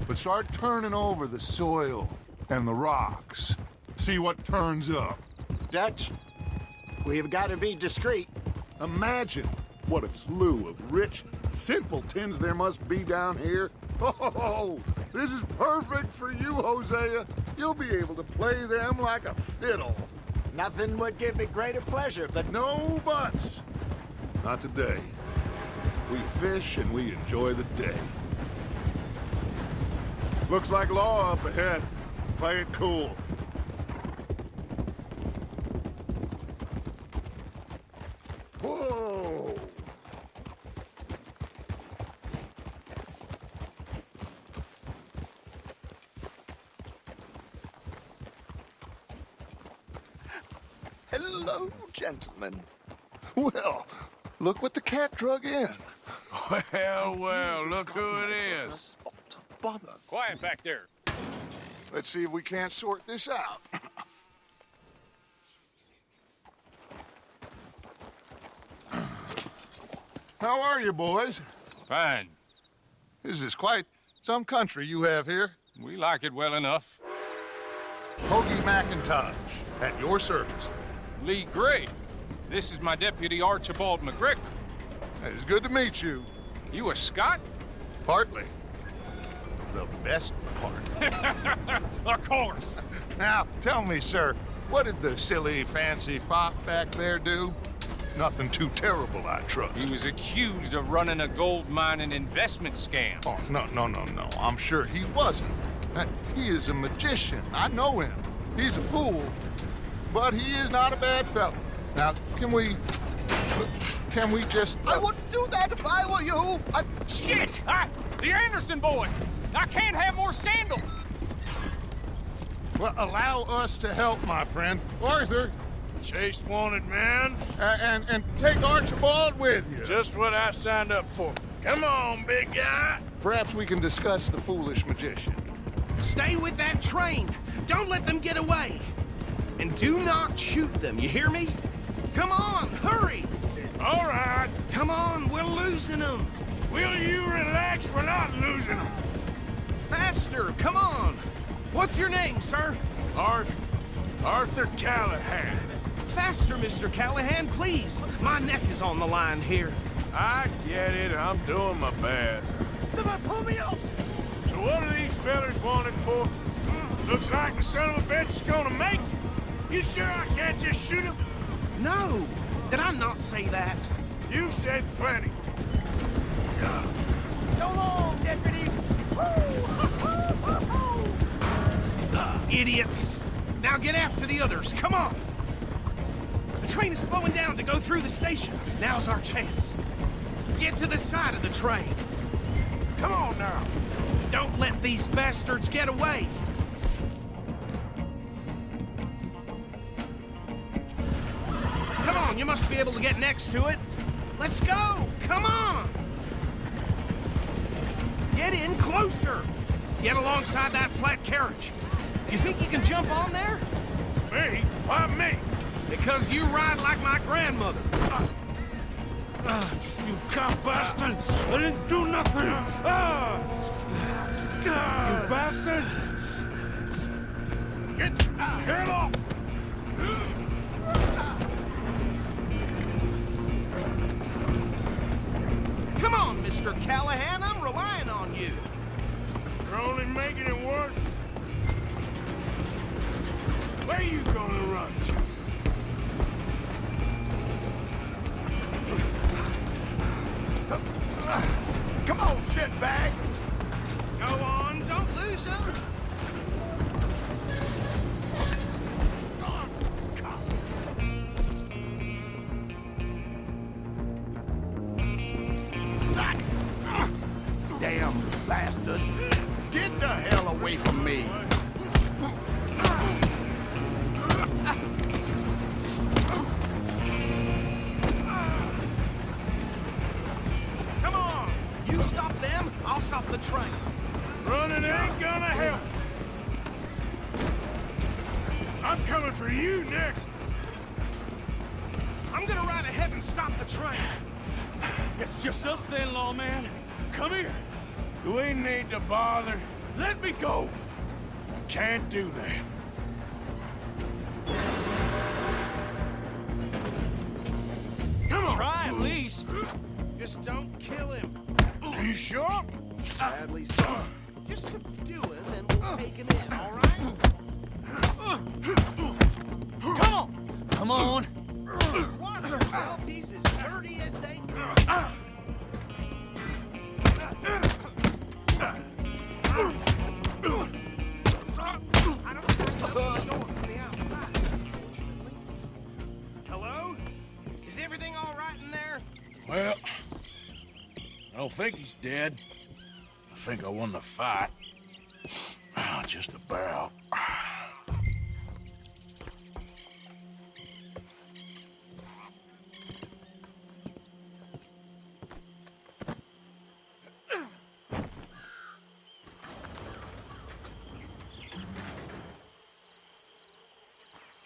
But start turning over the soil and the rocks. See what turns up. Dutch, we've got to be discreet. Imagine what a slew of rich simpletons there must be down here. Oh, this is perfect for you, Hosea. You'll be able to play them like a fiddle. Nothing would give me greater pleasure, but No buts. Not today. We fish and we enjoy the day. Looks like law up ahead. Play it cool. Whoa! hello, gentlemen. Well, look what the cat drug in. Well, look who it is. Spot of bother. Quiet back there. Let's see if we can't sort this out. How are you, boys? Fine. This is quite some country you have here. We like it well enough. Hoagie McIntosh, at your service. Lee Gray. This is my deputy Archibald McGregor. It's good to meet you. You a Scot? Partly. The best part. Of course. Now, tell me, sir, what did the silly, fancy fop back there do? Nothing too terrible, I trust. He was accused of running a gold mining investment scam. Oh, no. I'm sure he wasn't. He is a magician. I know him. He's a fool. But he is not a bad fellow. Now, can we just... I wouldn't do that if I were you. Shit! The Anderson boys! I can't have more scandal! Well, allow us to help, my friend. Arthur, Chase wanted man. and take Archibald with you. Just what I signed up for. Come on, big guy. Perhaps we can discuss the foolish magician. Stay with that train. Don't let them get away. And do not shoot them, you hear me? Come on, hurry! All right. Come on, we're losing them. Will you relax? We're not losing them. Faster, come on. What's your name, sir? Arthur Callahan. Faster, Mr. Callahan, please. My neck is on the line here. I get it. I'm doing my best. Somebody pull me up! So what are these fellers wanted for? Looks like the son of a bitch is gonna make it. You sure I can't just shoot him? No! Did I not say that? You've said plenty. So long, deputies! Idiot! Now get after the others, come on! The train is slowing down to go through the station. Now's our chance. Get to the side of the train. Come on now. Don't let these bastards get away! Come on, you must be able to get next to it. Let's go! Come on! Get in closer! Get alongside that flat carriage. You think you can jump on there? Me? Why me? Because you ride like my grandmother. You cop bastard! I didn't do nothing! You bastard! Get off! Come on, Mr. Callahan, I'm relying on you. You're only making it worse. Where you gonna run to? Come on, shitbag! Go on, don't lose him. Damn bastard. Get the hell away from me. Come on, you stop them, I'll stop the train. Running ain't gonna help. I'm coming for you next. I'm gonna ride ahead and stop the train. It's just us then, lawman. Come here. Do we need to bother? Let me go! I can't do that. Come on! Try at least. Just don't kill him. Are you sure? Sadly so. Just subdue him and we'll take him in, all right? Come on! Come on! Watch yourself. He's as dirty as they come. Hello? Is everything all right in there? Well, I don't think he's dead. I think I won the fight. Ah, just about.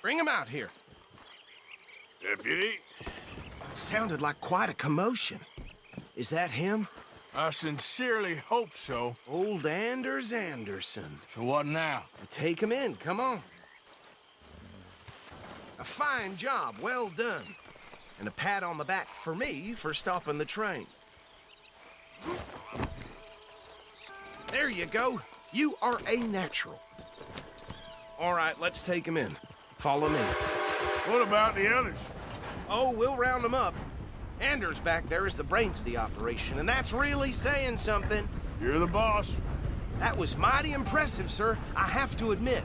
Bring him out here. Deputy, Sounded like quite a commotion. Is that him? I sincerely hope so. Old Anders Anderson. So what now? Take him in, come on. A fine job, well done. And a pat on the back for me for stopping the train. There you go. You are a natural. All right, let's take him in. Follow me. What about the others? Oh, we'll round them up. Anders back there is the brains of the operation, and that's really saying something. You're the boss. That was mighty impressive, sir. I have to admit.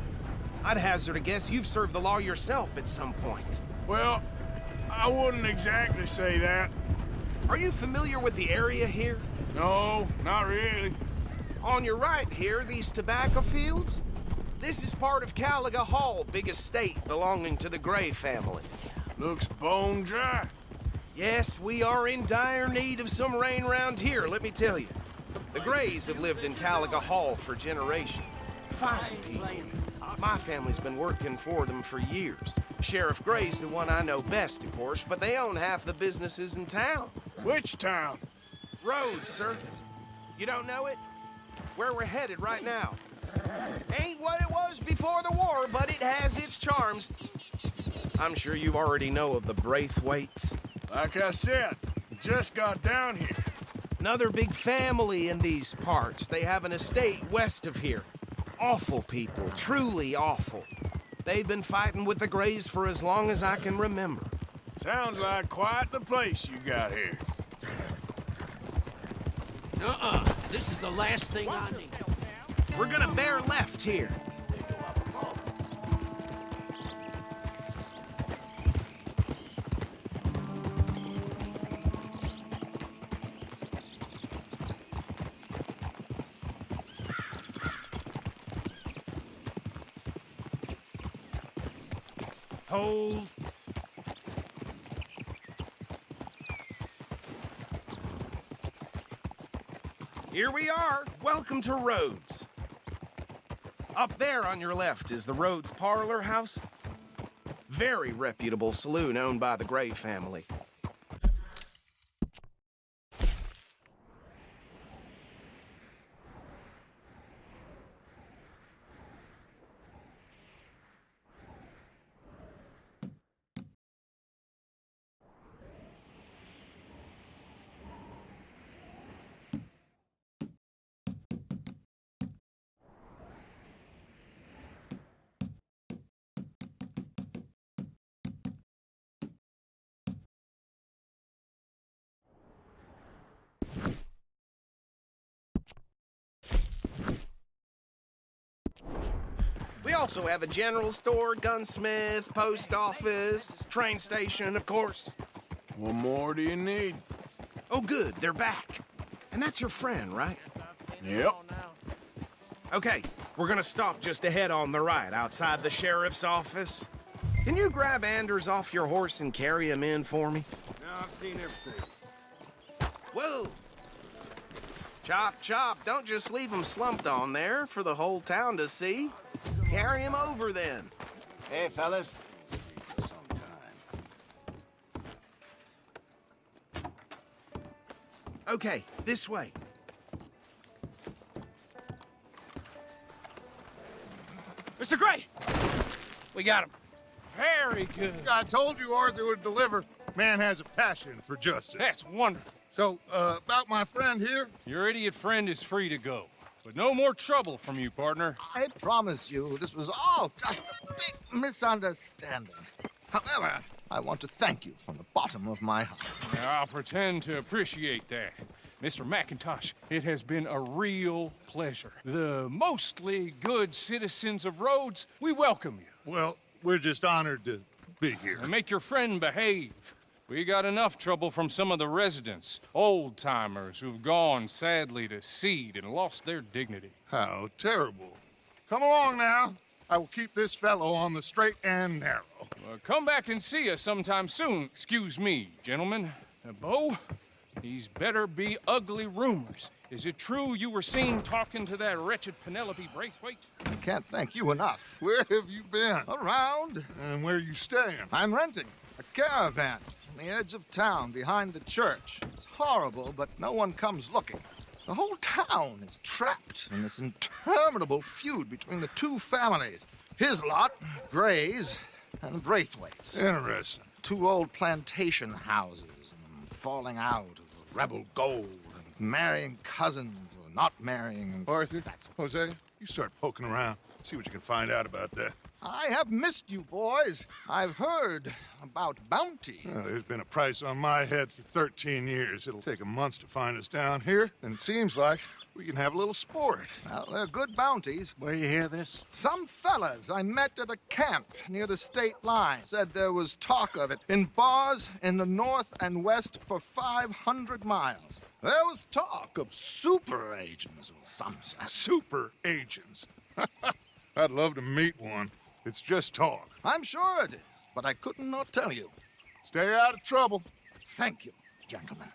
I'd hazard a guess you've served the law yourself at some point. Well, I wouldn't exactly say that. Are you familiar with the area here? No, not really. On your right here, these tobacco fields? This is part of Caliga Hall, big estate belonging to the Gray family. Looks bone dry. Yes, we are in dire need of some rain round here, let me tell you. The Grays have lived in Caliga Hall for generations. Fine people. My family's been working for them for years. Sheriff Gray's the one I know best, of course, but they own half the businesses in town. Which town? Rhodes, sir. You don't know it? Where we're headed right now. Ain't what it was before the war, but it has its charms. I'm sure you already know of the Braithwaites. Like I said, just got down here. Another big family in these parts. They have an estate west of here. Awful people, truly awful. They've been fighting with the Grays for as long as I can remember. Sounds like quite the place you got here. This is the last thing I need. We're gonna bear left here. Hold. Here we are. Welcome to Rhodes. Up there on your left is the Rhodes Parlor House. Very reputable saloon owned by the Gray family. We also have a general store, gunsmith, post office, train station, of course. What more do you need? Oh, good, they're back. And that's your friend, right? Yep. Okay, we're gonna stop just ahead on the right, outside the sheriff's office. Can you grab Anders off your horse and carry him in for me? Now I've seen everything. Whoa! Chop, chop, don't just leave him slumped on there for the whole town to see. Carry him over then. Hey, fellas. Okay, this way. Mr. Gray! We got him. Very good. I told you Arthur would deliver. Man has a passion for justice. That's wonderful. So, about my friend here? Your idiot friend is free to go. But no more trouble from you, partner. I promise you, this was all just a big misunderstanding. However, I want to thank you from the bottom of my heart. I'll pretend to appreciate that. Mr. McIntosh, it has been a real pleasure. The mostly good citizens of Rhodes, we welcome you. Well, we're just honored to be here. And make your friend behave. We got enough trouble from some of the residents, old-timers who've gone, sadly, to seed and lost their dignity. How terrible. Come along now. I will keep this fellow on the straight and narrow. Come back and see us sometime soon. Excuse me, gentlemen. Bo, these better be ugly rumors. Is it true you were seen talking to that wretched Penelope Braithwaite? I can't thank you enough. Where have you been? Around, And where you staying? I'm renting a caravan on the edge of town behind the church. It's horrible, but no one comes looking. The whole town is trapped in this interminable feud between the two families. His lot, Gray's, and Braithwaite's. Interesting. Two old plantation houses, and falling out of the rebel gold, and marrying cousins or not marrying. And Arthur, Hosea, you start poking around. See what you can find out about that. I have missed you, boys. I've heard about bounty. There's been a price on my head for 13 years. It'll take a month to find us down here, and it seems like we can have a little sport. Well, they're good bounties. Where you hear this? Some fellas I met at a camp near the state line said there was talk of it in bars in the north and west for 500 miles. There was talk of super agents or some such. Super agents. I'd love to meet one. It's just talk. I'm sure it is, but I couldn't not tell you. Stay out of trouble. Thank you, gentlemen.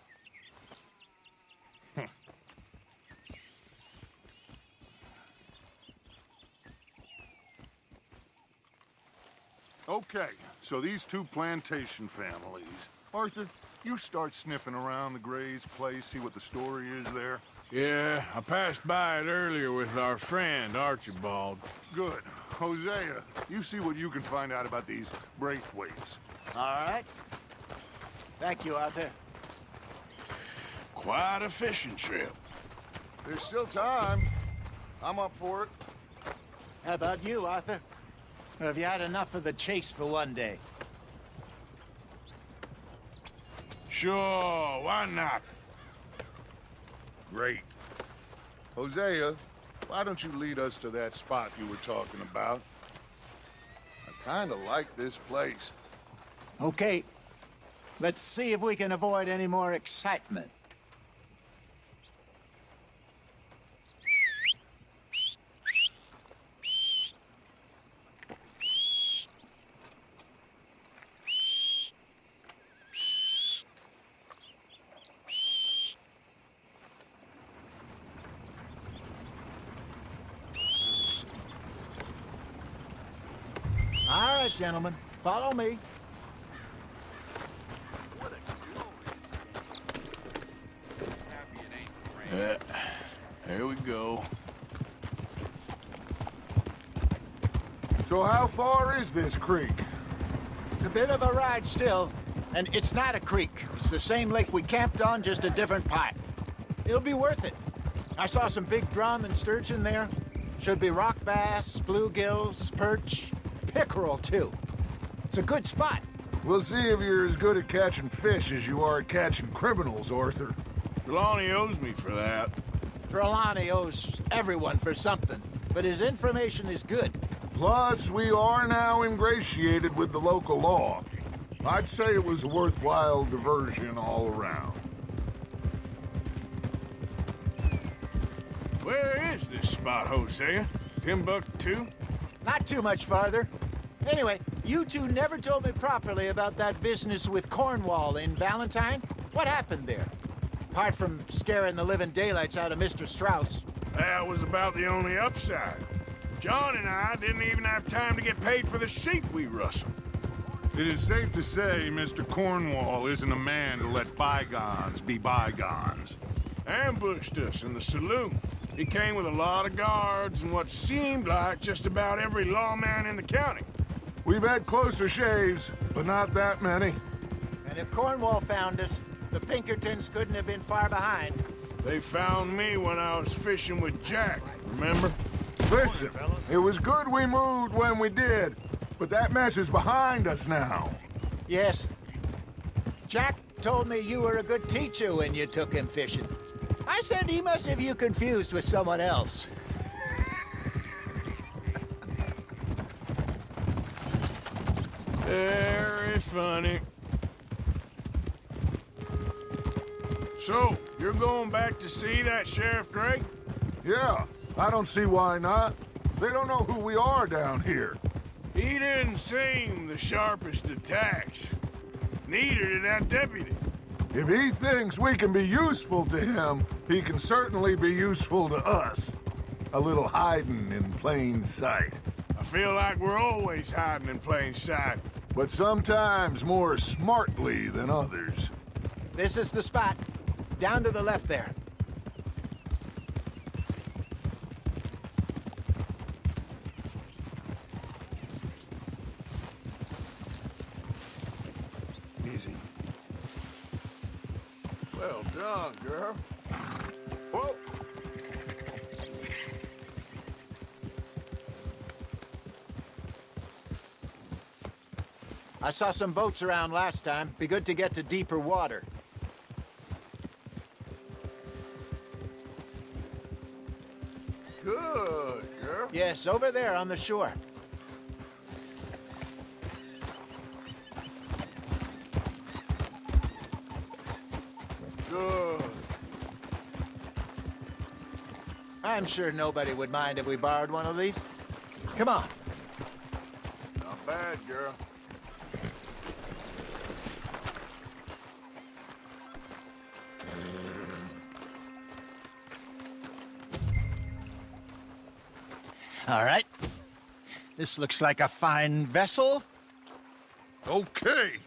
Okay, so these two plantation families. Arthur, you start sniffing around the Gray's place, see what the story is there. Yeah, I passed by it earlier with our friend, Archibald. Good. Hosea, you see what you can find out about these Braithwaites. All right. Thank you, Arthur. Quite a fishing trip. There's still time. I'm up for it. How about you, Arthur? Or have you had enough of the chase for one day? Sure, why not? Great. Hosea, why don't you lead us to that spot you were talking about? I kind of like this place. Okay. Let's see if we can avoid any more excitement. All right, gentlemen, follow me. There we go. So how far is this creek? It's a bit of a ride still, and it's not a creek. It's the same lake we camped on, just a different part. It'll be worth it. I saw some big drum and sturgeon there. Should be rock bass, bluegills, perch, pickerel too. It's a good spot. We'll see if you're as good at catching fish as you are at catching criminals, Arthur. Trelawney owes me for that. Trelawney owes everyone for something, but his information is good. Plus, we are now ingratiated with the local law. I'd say it was a worthwhile diversion all around. Where is this spot, Hosea? Timbuktu? Not too much farther. Anyway, you two never told me properly about that business with Cornwall in Valentine. What happened there? Apart from scaring the living daylights out of Mr. Strauss. That was about the only upside. John and I didn't even have time to get paid for the sheep we rustled. It is safe to say Mr. Cornwall isn't a man to let bygones be bygones. Ambushed us in the saloon. He came with a lot of guards and what seemed like just about every lawman in the county. We've had closer shaves, but not that many. And if Cornwall found us, the Pinkertons couldn't have been far behind. They found me when I was fishing with Jack, remember? Listen, it was good we moved when we did, but that mess is behind us now. Yes. Jack told me you were a good teacher when you took him fishing. I said he must have you confused with someone else. Very funny. So, you're going back to see that Sheriff Gregg? Yeah, I don't see why not. They don't know who we are down here. He didn't seem the sharpest attacks. Neither did that deputy. If he thinks we can be useful to him, he can certainly be useful to us. A little hiding in plain sight. I feel like we're always hiding in plain sight. But sometimes more smartly than others. This is the spot. Down to the left there. Easy. Well done, girl. Whoa! I saw some boats around last time. Be good to get to deeper water. Good, girl. Yes, over there on the shore. Good. I'm sure nobody would mind if we borrowed one of these. Come on. Not bad, girl. All right. This looks like a fine vessel. Okay.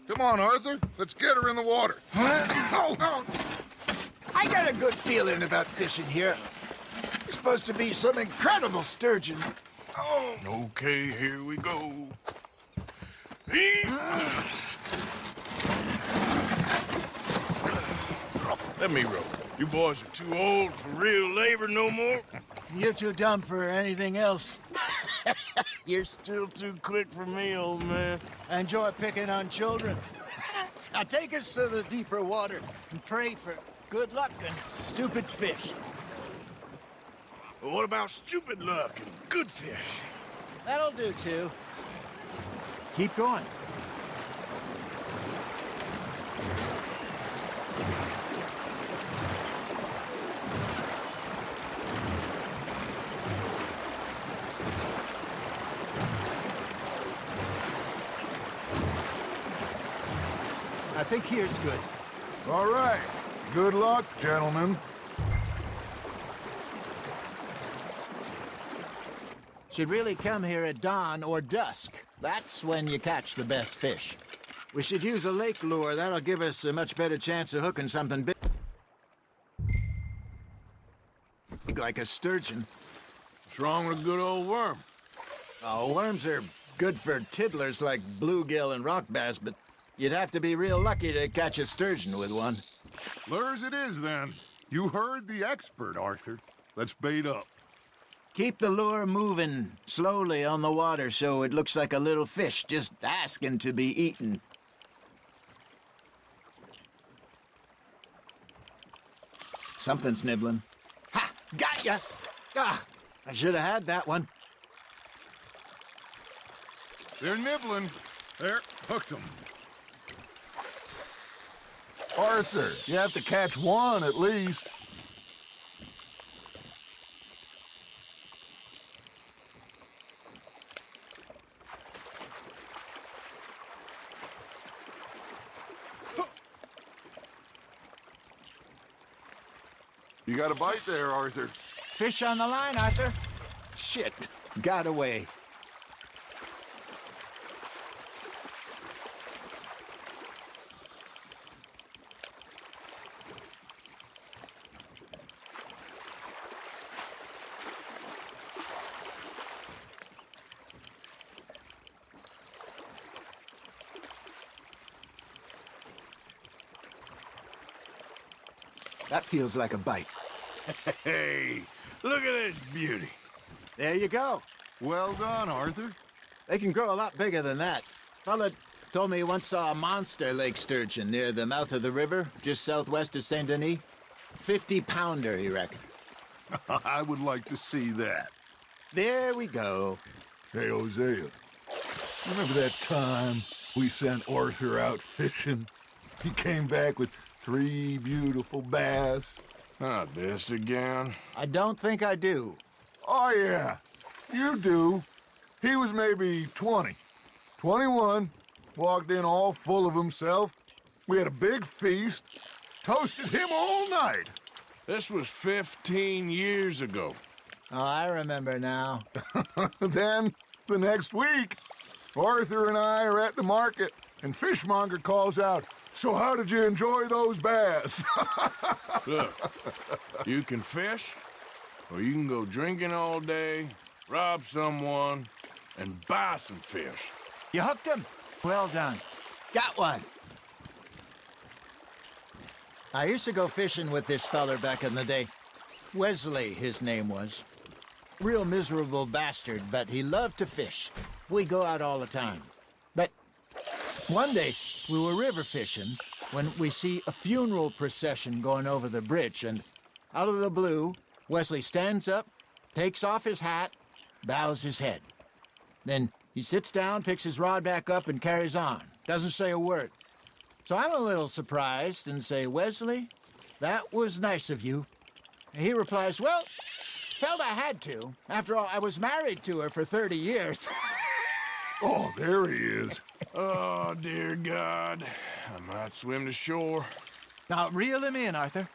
Come on, Arthur. Let's get her in the water. I got a good feeling about fishing here. It's supposed to be some incredible sturgeon. Okay, here we go. Let me row. You boys are too old for real labor no more. You're too dumb for anything else. You're still too quick for me, old man. I enjoy picking on children. Now take us to the deeper water and pray for good luck and stupid fish. But what about stupid luck and good fish? That'll do, too. Keep going. I think here's good. All right. Good luck, gentlemen. Should really come here at dawn or dusk. That's when you catch the best fish. We should use a lake lure. That'll give us a much better chance of hooking something big like a sturgeon. What's wrong with a good old worm? Oh, worms are good for tiddlers like bluegill and rock bass, but you'd have to be real lucky to catch a sturgeon with one. Lures it is, then. You heard the expert, Arthur. Let's bait up. Keep the lure moving slowly on the water so it looks like a little fish just asking to be eaten. Something's nibbling. Ha! Got ya! Ah! I should have had that one. They're nibbling. There, hooked them. Arthur, you have to catch one at least. You got a bite there, Arthur. Fish on the line, Arthur. Shit, got away. That feels like a bite. Hey, look at this beauty. There you go. Well done, Arthur. They can grow a lot bigger than that. Fella told me he once saw a monster lake sturgeon near the mouth of the river, just southwest of Saint Denis. 50-pounder, he reckoned. I would like to see that. There we go. Hey, Hosea, remember that time we sent Arthur out fishing? He came back with 3 beautiful bass. Not this again. I don't think I do. Oh, yeah, you do. He was maybe 20, 21, walked in all full of himself. We had a big feast, toasted him all night. This was 15 years ago. Oh, I remember now. Then, the next week, Arthur and I are at the market, and Fishmonger calls out, "So how did you enjoy those bass?" Look, you can fish, or you can go drinking all day, rob someone, and buy some fish. You hooked him? Well done. Got one. I used to go fishing with this feller back in the day. Wesley, his name was. Real miserable bastard, but he loved to fish. We go out all the time. But one day, we were river fishing when we see a funeral procession going over the bridge, and out of the blue, Wesley stands up, takes off his hat, bows his head. Then he sits down, picks his rod back up, and carries on. Doesn't say a word. So I'm a little surprised and say, "Wesley, that was nice of you." And he replies, "Well, felt I had to. After all, I was married to her for 30 years. Oh, there he is. Oh, dear God. I might swim to shore. Now, reel him in, Arthur.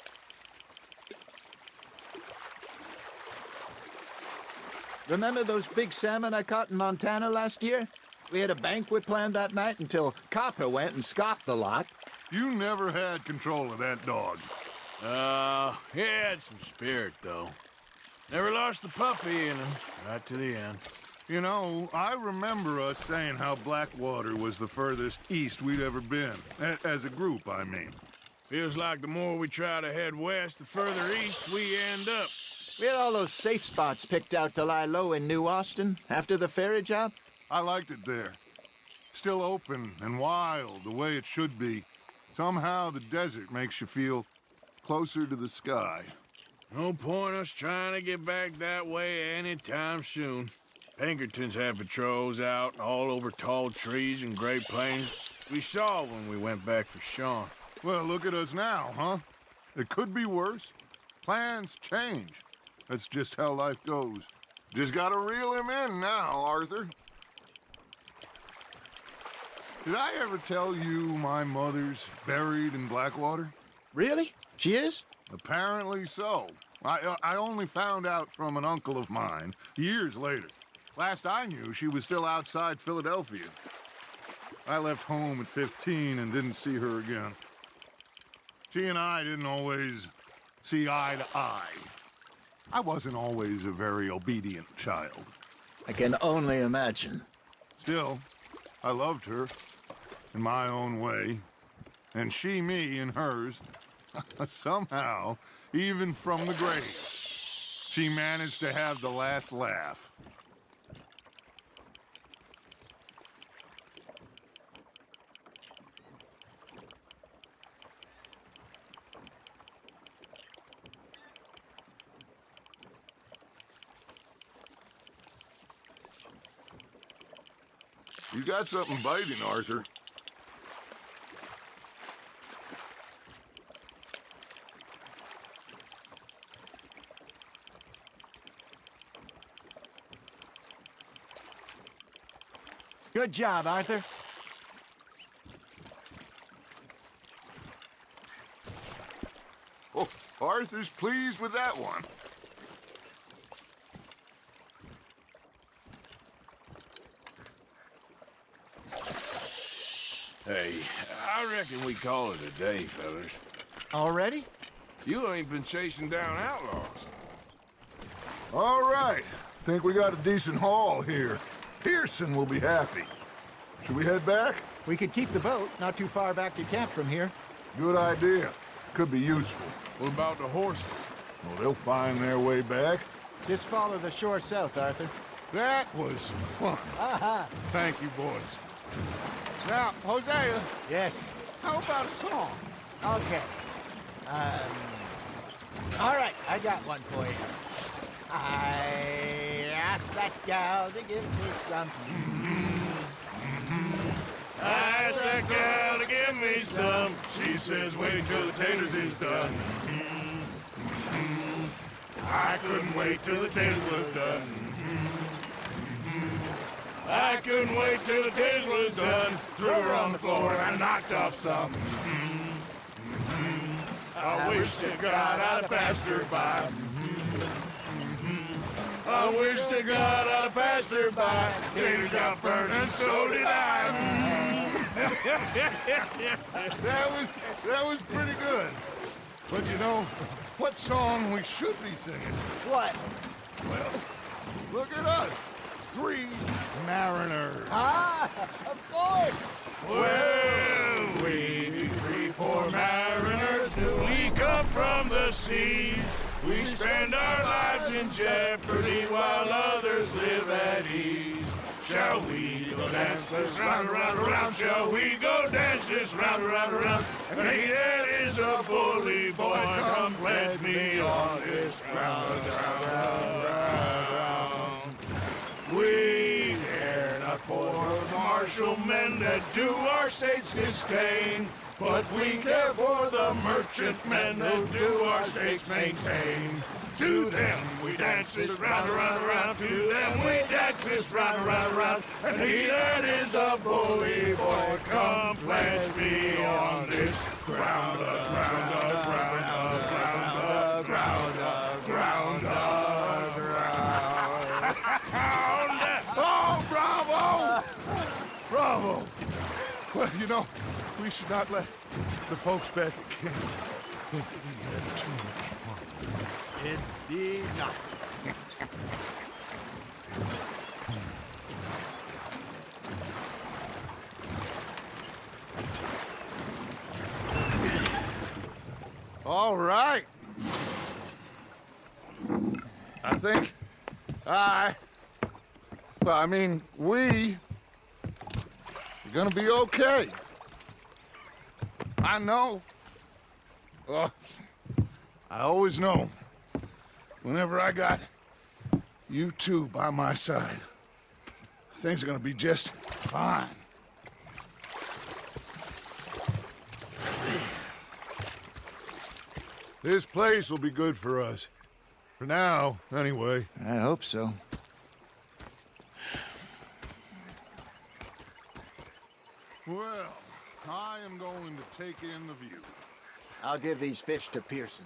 Remember those big salmon I caught in Montana last year? We had a banquet planned that night until Copper went and scoffed the lot. You never had control of that dog. He had some spirit, though. Never lost the puppy in him, right to the end. You know, I remember us saying how Blackwater was the furthest east we'd ever been. As a group, I mean. Feels like the more we try to head west, the further east we end up. We had all those safe spots picked out to lie low in New Austin after the ferry job. I liked it there. Still open and wild, the way it should be. Somehow the desert makes you feel closer to the sky. No point us trying to get back that way anytime soon. Pinkertons have patrols out all over tall trees and Great Plains. We saw when we went back for Sean. Well, look at us now, huh? It could be worse. Plans change. That's just how life goes. Just gotta reel him in now, Arthur. Did I ever tell you my mother's buried in Blackwater? Really? She is? Apparently so. I only found out from an uncle of mine years later. Last I knew, she was still outside Philadelphia. I left home at 15 and didn't see her again. She and I didn't always see eye to eye. I wasn't always a very obedient child. I can only imagine. Still, I loved her in my own way, and she me in hers. Somehow, even from the grave, she managed to have the last laugh. You got something biting, Arthur. Good job, Arthur. Oh, Arthur's pleased with that one. Hey, I reckon we call it a day, fellas. Already? You ain't been chasing down outlaws. All right. Think we got a decent haul here. Pearson will be happy. Should we head back? We could keep the boat not too far back to camp from here. Good idea. Could be useful. What about the horses? Well, they'll find their way back. Just follow the shore south, Arthur. That was fun. Thank you, boys. Now, Hosea, Yes. how about a song? Okay. All right, I got one for you. I asked that gal to give me some. I asked that gal to give me some. She says, wait till the taters is done. I couldn't wait till the taters was done. I couldn't wait till the taters was done. Threw her on the floor and I knocked off some. I wish to God I'd passed her by. I wish to God I'd passed her by. Taters got burned and so did I. That was pretty good. But you know, what song we should be singing? What? Well, look at us. 3 mariners. Ah, of course. Well, we 3 poor mariners, newly come from the seas. We spend our lives in jeopardy while others live at ease. Shall we go dance this round, around, around? Shall we go dance this round, around, around? And he that is a bully boy, come pledge me on this ground, ground. We care not for the martial men that do our state's disdain, but we care for the merchantmen that do our state's maintain. To them we dance this round, around, around. To them we dance this round, around, around. And he that is a bully boy, come pledge me on this ground, ground, ground, ground, ground, ground, ground, ground. Oh, bravo! Bravo! Well, you know, we should not let the folks back at camp think that we had too much fun. Indeed not. All right. I think we are gonna be okay. I know. I always know. Whenever I got you two by my side, things are gonna be just fine. This place will be good for us. For now, anyway. I hope so. Well, I am going to take in the view. I'll give these fish to Pearson.